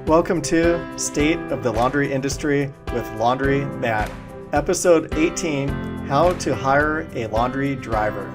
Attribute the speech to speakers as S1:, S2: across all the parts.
S1: Welcome to State of the Laundry Industry with Laundry Matt, Episode 18, How to Hire a Laundry Driver.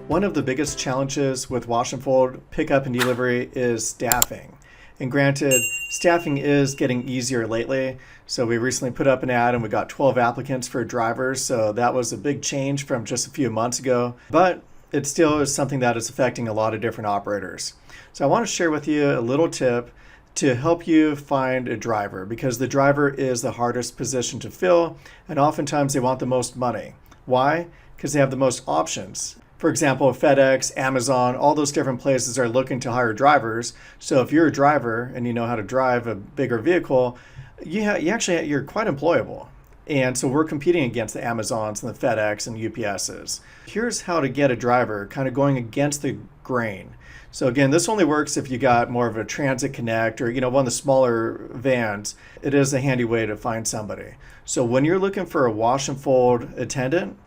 S1: One of the biggest challenges with wash and fold, pickup and delivery is staffing. And granted, staffing is getting easier lately. So we recently put up an ad and we got 12 applicants for drivers. So that was a big change from just a few months ago. But it still is something that is affecting a lot of different operators. So I want to share with you a little tip to help you find a driver, because the driver is the hardest position to fill, and oftentimes they want the most money. Why? Because they have the most options. For example, FedEx, Amazon, all those different places are looking to hire drivers. So if you're a driver and you know how to drive a bigger vehicle, you're quite employable. And so we're competing against the Amazons and the FedEx and UPSs. Here's how to get a driver, kind of going against the grain. So again, this only works if you got more of a Transit Connect or one of the smaller vans. It is a handy way to find somebody. So when you're looking for a wash and fold attendant,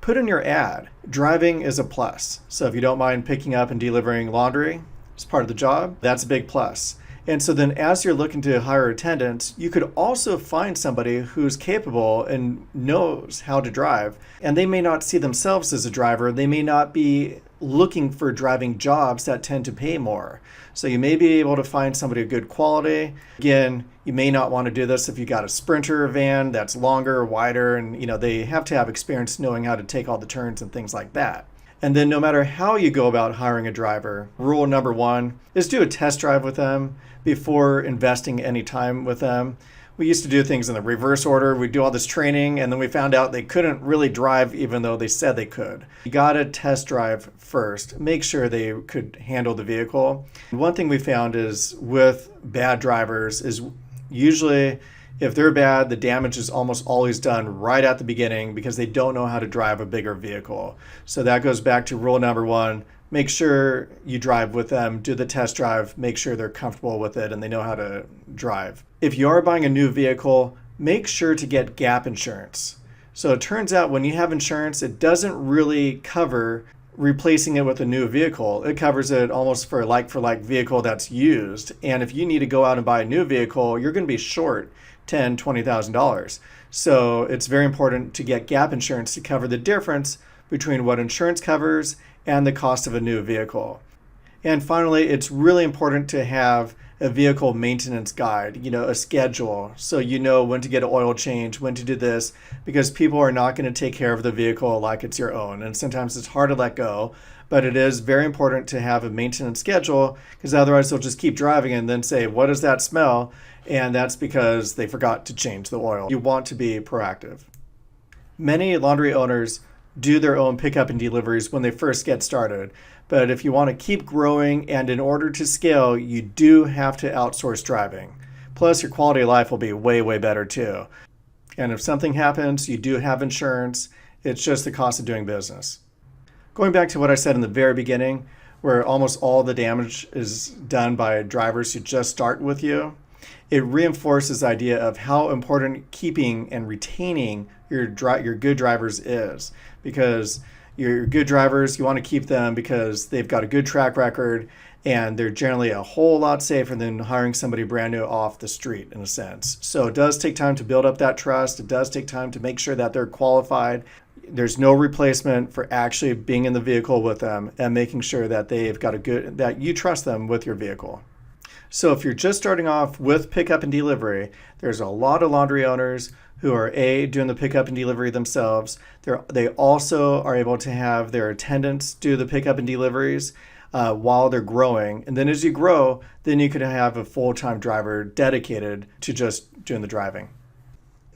S1: put in your ad, driving is a plus. So if you don't mind picking up and delivering laundry as part of the job, that's a big plus. And so then as you're looking to hire attendants, you could also find somebody who's capable and knows how to drive. And they may not see themselves as a driver. They may not be looking for driving jobs that tend to pay more. So you may be able to find somebody of good quality. Again, you may not want to do this if you got a Sprinter van that's longer, wider, and they have to have experience knowing how to take all the turns and things like that. And then no matter how you go about hiring a driver, rule number one is do a test drive with them before investing any time with them. We used to do things in the reverse order. We'd do all this training, and then we found out they couldn't really drive even though they said they could. You gotta test drive first. Make sure they could handle the vehicle. One thing we found is with bad drivers is usually if they're bad, the damage is almost always done right at the beginning because they don't know how to drive a bigger vehicle. So that goes back to rule number one. Make sure you drive with them, do the test drive, make sure they're comfortable with it and they know how to drive. If you are buying a new vehicle, make sure to get gap insurance. So it turns out when you have insurance, it doesn't really cover replacing it with a new vehicle. It covers it almost for like vehicle that's used. And if you need to go out and buy a new vehicle, you're going to be short $10,000, $20,000. So it's very important to get gap insurance to cover the difference between what insurance covers and the cost of a new vehicle. And finally, it's really important to have a vehicle maintenance guide, a schedule, so you know when to get an oil change, when to do this, because people are not going to take care of the vehicle like it's your own. And sometimes it's hard to let go, but it is very important to have a maintenance schedule, because otherwise they'll just keep driving and then say, what does that smell? And that's because they forgot to change the oil. You want to be proactive. Many laundry owners do their own pickup and deliveries when they first get started. But if you want to keep growing and in order to scale, you do have to outsource driving. Plus, your quality of life will be way, way better too. And if something happens, you do have insurance. It's just the cost of doing business. Going back to what I said in the very beginning, where almost all the damage is done by drivers who just start with you, it reinforces the idea of how important keeping and retaining your good drivers is. Because your good drivers, you want to keep them because they've got a good track record and they're generally a whole lot safer than hiring somebody brand new off the street in a sense. So it does take time to build up that trust. It does take time to make sure that they're qualified. There's no replacement for actually being in the vehicle with them and making sure that that you trust them with your vehicle. So if you're just starting off with pickup and delivery, there's a lot of laundry owners who are doing the pickup and delivery themselves. They also are able to have their attendants do the pickup and deliveries while they're growing. And then as you grow, then you could have a full-time driver dedicated to just doing the driving.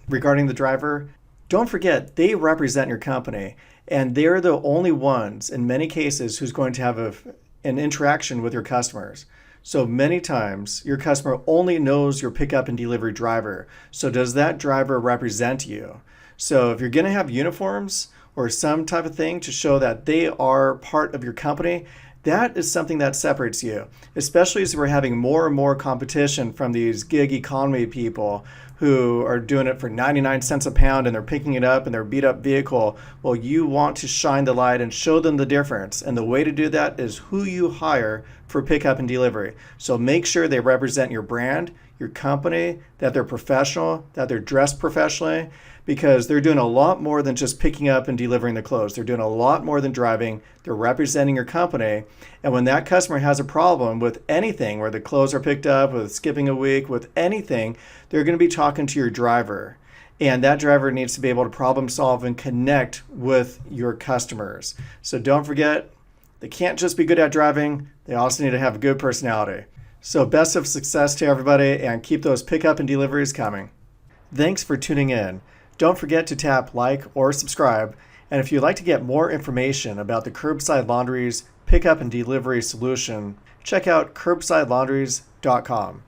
S1: Regarding the driver, don't forget, they represent your company. And they're the only ones, in many cases, who's going to have an interaction with your customers. So many times, your customer only knows your pickup and delivery driver. So does that driver represent you? So if you're going to have uniforms or some type of thing to show that they are part of your company, that is something that separates you, especially as we're having more and more competition from these gig economy people who are doing it for 99 cents a pound and they're picking it up in their beat up vehicle. Well, you want to shine the light and show them the difference. And the way to do that is who you hire for pickup and delivery. So make sure they represent your brand, your company, that they're professional, that they're dressed professionally, because they're doing a lot more than just picking up and delivering the clothes. They're doing a lot more than driving. They're representing your company. And when that customer has a problem with anything, where the clothes are picked up, with skipping a week, with anything, they're going to be talking to your driver. And that driver needs to be able to problem solve and connect with your customers. So don't forget, they can't just be good at driving. They also need to have a good personality. So best of success to everybody, and keep those pickup and deliveries coming. Thanks for tuning in. Don't forget to tap like or subscribe. And if you'd like to get more information about the Curbside Laundry's pickup and delivery solution, check out curbsidelaundries.com.